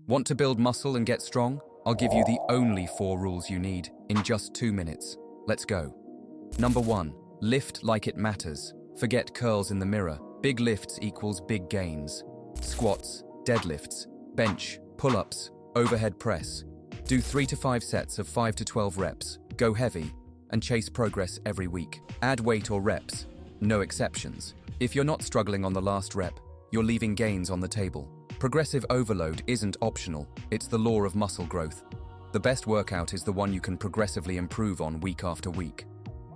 Want to build muscle and get strong? I'll give you the only 4 rules you need in just 2 minutes. Let's go. Number 1. Lift like it matters. Forget curls in the mirror. Big lifts equals big gains. Squats, deadlifts, bench, pull-ups, overhead press. Do 3 to 5 sets of 5 to 12 reps. Go heavy and chase progress every week. Add weight or reps. No exceptions. If you're not struggling on the last rep, you're leaving gains on the table. Progressive overload isn't optional, it's the law of muscle growth. The best workout is the one you can progressively improve on week after week.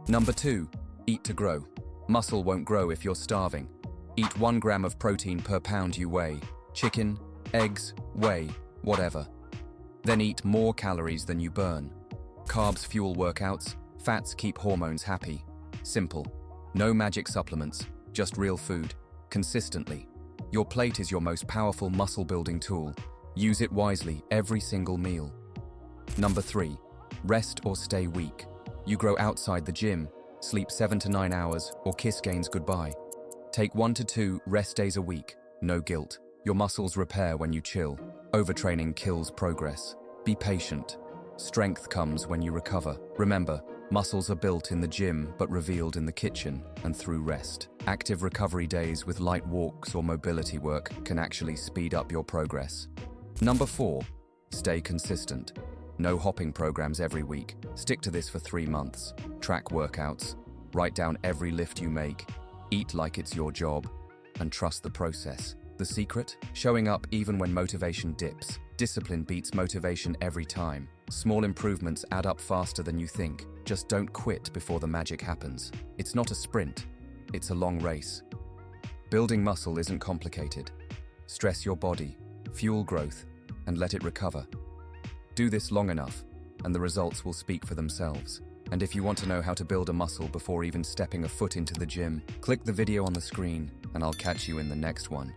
Number 2, eat to grow. Muscle won't grow if you're starving. Eat 1 gram of protein per pound you weigh. Chicken, eggs, whey, whatever. Then eat more calories than you burn. Carbs fuel workouts, fats keep hormones happy. Simple. No magic supplements, just real food, consistently. Your plate is your most powerful muscle-building tool. Use it wisely every single meal. Number 3, rest or stay weak. You grow outside the gym, sleep 7 to 9 hours, or kiss gains goodbye. Take 1 to 2 rest days a week, no guilt. Your muscles repair when you chill. Overtraining kills progress. Be patient. Strength comes when you recover. Remember, muscles are built in the gym but revealed in the kitchen and through rest. Active recovery days with light walks or mobility work can actually speed up your progress. Number 4, stay consistent. No hopping programs every week. Stick to this for 3 months. Track workouts. Write down every lift you make. Eat like it's your job. And trust the process. The secret? Showing up even when motivation dips. Discipline beats motivation every time. Small improvements add up faster than you think. Just don't quit before the magic happens. It's not a sprint. It's a long race. Building muscle isn't complicated. Stress your body, fuel growth, and let it recover. Do this long enough, and the results will speak for themselves. And if you want to know how to build a muscle before even stepping a foot into the gym, click the video on the screen, and I'll catch you in the next one.